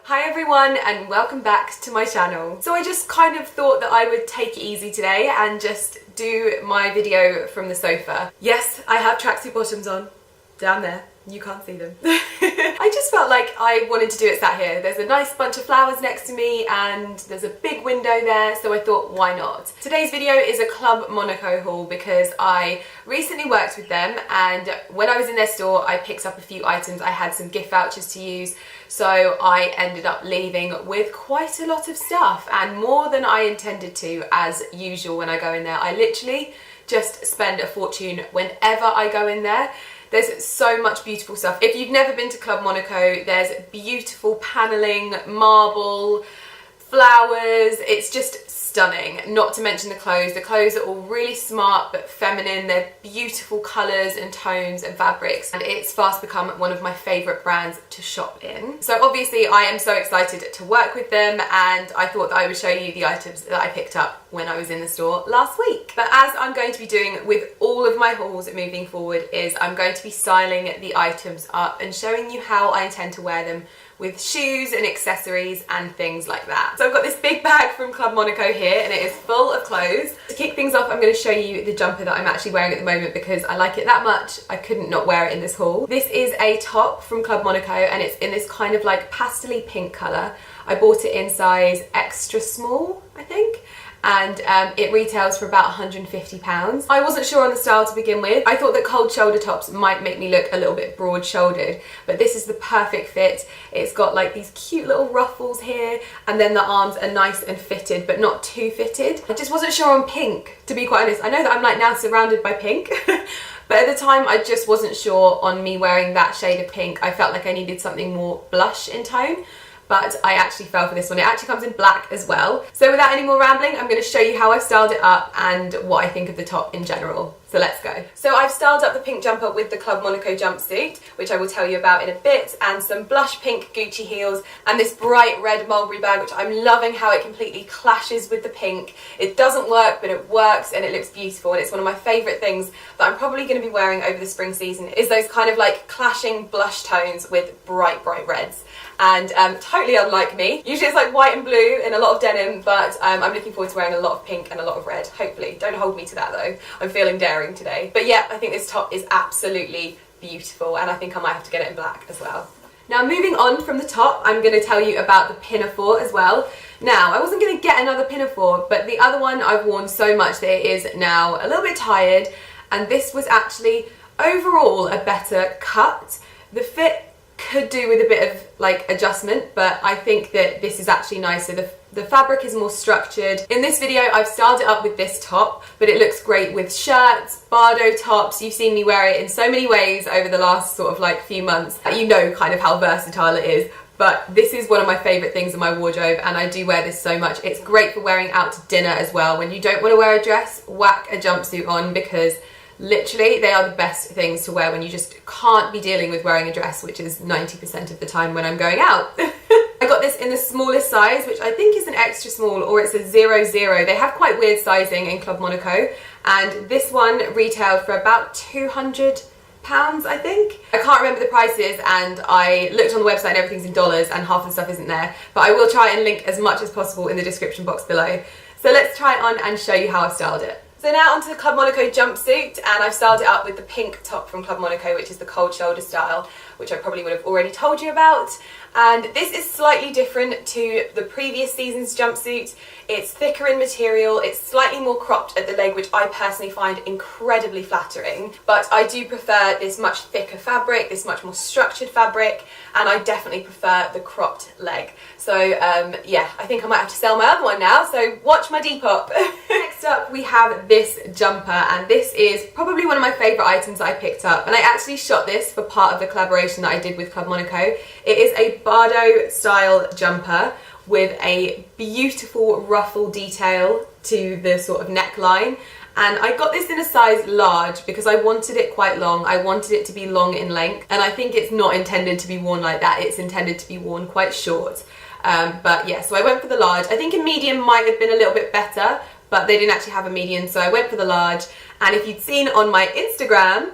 Hi everyone and welcome back to my channel. So I just kind of thought that I would take it easy today and just do my video from the sofa. Yes, I have tracksuit bottoms on, down there. You can't see them. I just felt like I wanted to do it sat here. There's a nice bunch of flowers next to me and there's a big window there, so I thought, why not? Today's video is a Club Monaco haul because I recently worked with them, and when I was in their store I picked up a few items. I had some gift vouchers to use, so I ended up leaving with quite a lot of stuff, and more than I intended to, as usual when I go in there. I literally just spend a fortune whenever I go in there. There's so much beautiful stuff. If you've never been to Club Monaco, there's beautiful paneling, marble, flowers. It's just stunning. Not to mention the clothes. The clothes are all really smart but feminine. They're beautiful colours and tones and fabrics, and it's fast become one of my favourite brands to shop in. So obviously I am so excited to work with them, and I thought that I would show you the items that I picked up when I was in the store last week. But as I'm going to be doing with all of my hauls moving forward, is I'm going to be styling the items up and showing you how I intend to wear them with shoes and accessories and things like that. So I've got this big bag from Club Monaco here, and it is full of clothes. To kick things off, I'm going to show you the jumper that I'm actually wearing at the moment because I like it that much I couldn't not wear it in this haul. This is a top from Club Monaco, and it's in this kind of like pastel-y pink colour. I bought it in size extra small, I think, and it retails for about £150. I wasn't sure on the style to begin with. I thought that cold shoulder tops might make me look a little bit broad shouldered, but this is the perfect fit. It's got like these cute little ruffles here, and then the arms are nice and fitted but not too fitted. I just wasn't sure on pink, to be quite honest. I know that I'm like now surrounded by pink but at the time I just wasn't sure on me wearing that shade of pink. I felt like I needed something more blush in tone, but I actually fell for this one. It actually comes in black as well. So without any more rambling, I'm going to show you how I've styled it up and what I think of the top in general. So let's go. So I've styled up the pink jumper with the Club Monaco jumpsuit, which I will tell you about in a bit, and some blush pink Gucci heels, and this bright red mulberry bag, which I'm loving how it completely clashes with the pink. It doesn't work, but it works and it looks beautiful, and it's one of my favourite things that I'm probably going to be wearing over the spring season, is those kind of like clashing blush tones with bright reds. And totally unlike me. Usually it's like white and blue and a lot of denim, but I'm looking forward to wearing a lot of pink and a lot of red, hopefully. Don't hold me to that though. I'm feeling daring today. But yeah, I think this top is absolutely beautiful, and I think I might have to get it in black as well. Now moving on from the top, I'm going to tell you about the pinafore as well. Now, I wasn't going to get another pinafore, but the other one I've worn so much that it is now a little bit tired, and this was actually overall a better cut. The fit could do with a bit of like adjustment, but I think that this is actually nicer. The fabric is more structured. In this video I've styled it up with this top, but it looks great with shirts, Bardo tops. You've seen me wear it in so many ways over the last sort of like few months. You know kind of how versatile it is, but this is one of my favourite things in my wardrobe, and I do wear this so much. It's great for wearing out to dinner as well. When you don't want to wear a dress, whack a jumpsuit on, because literally they are the best things to wear when you just can't be dealing with wearing a dress, which is 90% of the time when I'm going out. I got this in the smallest size, which I think is an extra small, or it's a 00. They have quite weird sizing in Club Monaco, and this one retailed for about £200, I think. I can't remember the prices, and I looked on the website and everything's in dollars and half the stuff isn't there, but I will try and link as much as possible in the description box below. So let's try it on and show you how I've styled it. So now onto the Club Monaco jumpsuit, and I've styled it up with the pink top from Club Monaco, which is the cold shoulder style, which I probably would have already told you about. And this is slightly different to the previous season's jumpsuit. It's thicker in material, it's slightly more cropped at the leg, which I personally find incredibly flattering, but I do prefer this much thicker fabric, this much more structured fabric, and I definitely prefer the cropped leg. So yeah, I think I might have to sell my other one now, so watch my Depop. Next up we have this jumper, and this is probably one of my favourite items I picked up, and I actually shot this for part of the collaboration that I did with Club Monaco. It is a Bardo style jumper with a beautiful ruffle detail to the sort of neckline, and I got this in a size large because I wanted it quite long. I wanted it to be long in length, and I think it's not intended to be worn like that. It's intended to be worn quite short, but yeah, so I went for the large. I think a medium might have been a little bit better, but they didn't actually have a medium, so I went for the large. And if you'd seen on my Instagram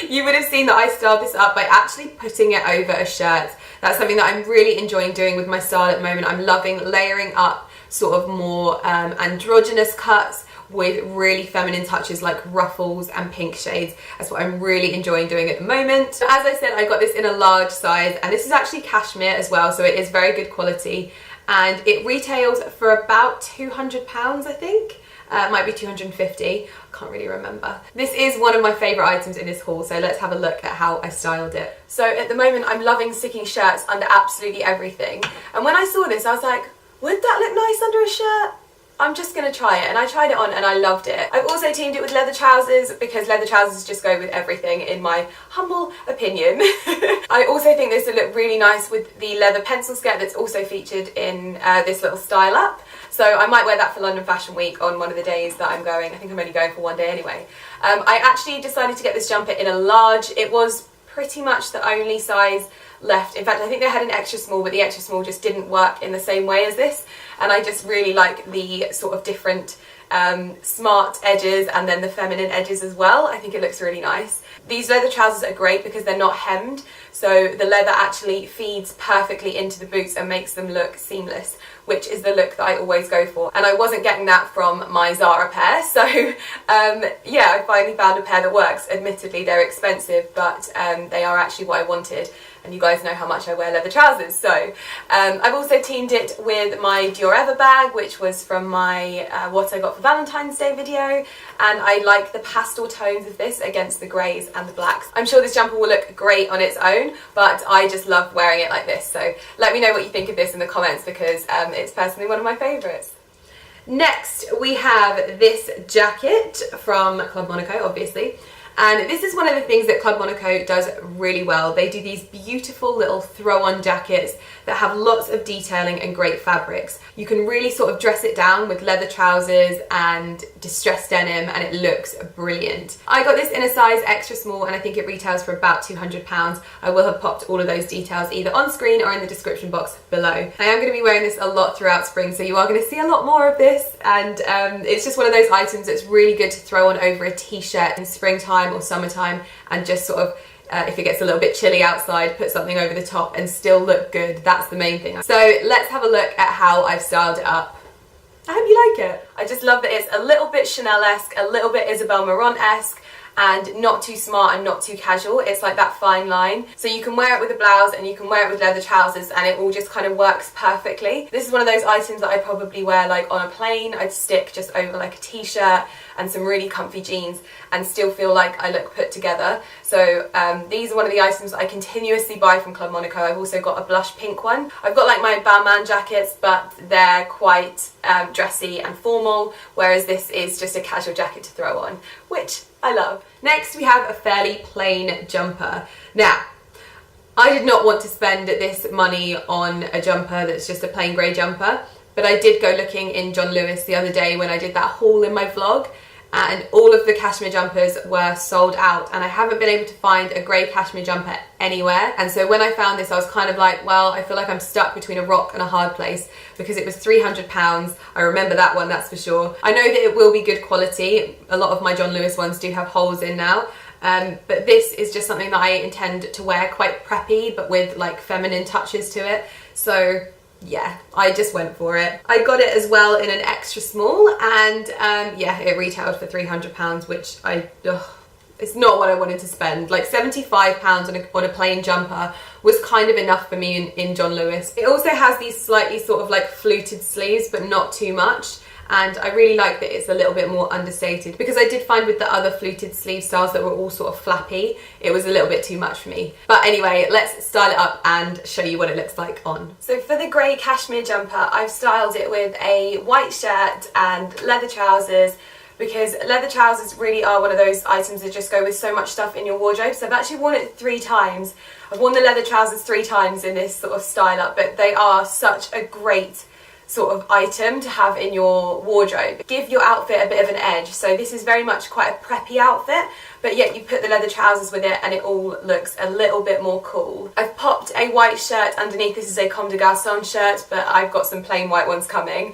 You would have seen that I styled this up by actually putting it over a shirt. That's something that I'm really enjoying doing with my style at the moment. I'm loving layering up sort of more androgynous cuts with really feminine touches like ruffles and pink shades. That's what I'm really enjoying doing at the moment. So as I said, I got this in a large size, and this is actually cashmere as well, so it is very good quality, and it retails for about £200, I think. It might be 250, I can't really remember. This is one of my favourite items in this haul, so let's have a look at how I styled it. So at the moment I'm loving sticking shirts under absolutely everything, and when I saw this I was like, would that look nice under a shirt? I'm just going to try it, and I tried it on and I loved it. I've also teamed it with leather trousers because leather trousers just go with everything in my humble opinion. I also think this would look really nice with the leather pencil skirt that's also featured in this little style up. So I might wear that for London Fashion Week on one of the days that I'm going. I think I'm only going for one day anyway. I actually decided to get this jumper in a large. It was pretty much the only size left. In fact, I think they had an extra small, but the extra small just didn't work in the same way as this, and I just really like the sort of different smart edges and then the feminine edges as well. I think it looks really nice. These leather trousers are great because they're not hemmed, so the leather actually feeds perfectly into the boots and makes them look seamless, which is the look that I always go for, and I wasn't getting that from my Zara pair, so yeah, I finally found a pair that works. Admittedly they're expensive, but they are actually what I wanted, and you guys know how much I wear leather trousers. So I've also teamed it with my Dior Ever bag, which was from my what I got for Valentine's Day video, and I like the pastel tones of this against the greys and the blacks. I'm sure this jumper will look great on its own, but I just love wearing it like this, so let me know what you think of this in the comments, because it's personally one of my favourites. Next we have this jacket from Club Monaco, obviously. And this is one of the things that Club Monaco does really well. They do these beautiful little throw-on jackets that have lots of detailing and great fabrics. You can really sort of dress it down with leather trousers and distressed denim, and it looks brilliant. I got this in a size extra small, and I think it retails for about £200. I will have popped all of those details either on screen or in the description box below. I am going to be wearing this a lot throughout spring, so you are going to see a lot more of this, and it's just one of those items that's really good to throw on over a t-shirt in springtime or summertime, and just sort of if it gets a little bit chilly outside, put something over the top and still look good. That's the main thing. So let's have a look at how I've styled it up. I hope you like it. I just love that it's a little bit Chanel-esque, a little bit Isabel Marant-esque, and not too smart and not too casual. It's like that fine line. So you can wear it with a blouse and you can wear it with leather trousers, and it all just kind of works perfectly. This is one of those items that I'd probably wear like on a plane. I'd stick just over like a t-shirt and some really comfy jeans and still feel like I look put together. So these are one of the items that I continuously buy from Club Monaco. I've also got a blush pink one. I've got like my Balmain jackets, but they're quite dressy and formal, whereas this is just a casual jacket to throw on, which I love. Next we have a fairly plain jumper. Now, I did not want to spend this money on a jumper that's just a plain grey jumper, but I did go looking in John Lewis the other day when I did that haul in my vlog, and all of the cashmere jumpers were sold out, and I haven't been able to find a grey cashmere jumper anywhere. And so when I found this, I was kind of like, well, I feel like I'm stuck between a rock and a hard place, because it was £300. I remember that one, that's for sure. I know that it will be good quality. A lot of my John Lewis ones do have holes in now, but this is just something that I intend to wear quite preppy, but with like feminine touches to it. So yeah, I just went for it. I got it as well in an extra small, and yeah, it retailed for £300, which it's not what I wanted to spend. Like £75 on a plain jumper was kind of enough for me in John Lewis. It also has these slightly sort of like fluted sleeves, but not too much. And I really like that it's a little bit more understated, because I did find with the other fluted sleeve styles that were all sort of flappy, it was a little bit too much for me. But anyway, let's style it up and show you what it looks like on. So for the grey cashmere jumper, I've styled it with a white shirt and leather trousers, because leather trousers really are one of those items that just go with so much stuff in your wardrobe. So I've actually worn it 3 times. I've worn the leather trousers 3 times in this sort of style up, but they are such a great sort of item to have in your wardrobe. Give your outfit a bit of an edge. So this is very much quite a preppy outfit, but yet you put the leather trousers with it and it all looks a little bit more cool. I've popped a white shirt underneath. This is a Comme des Garçons shirt, but I've got some plain white ones coming.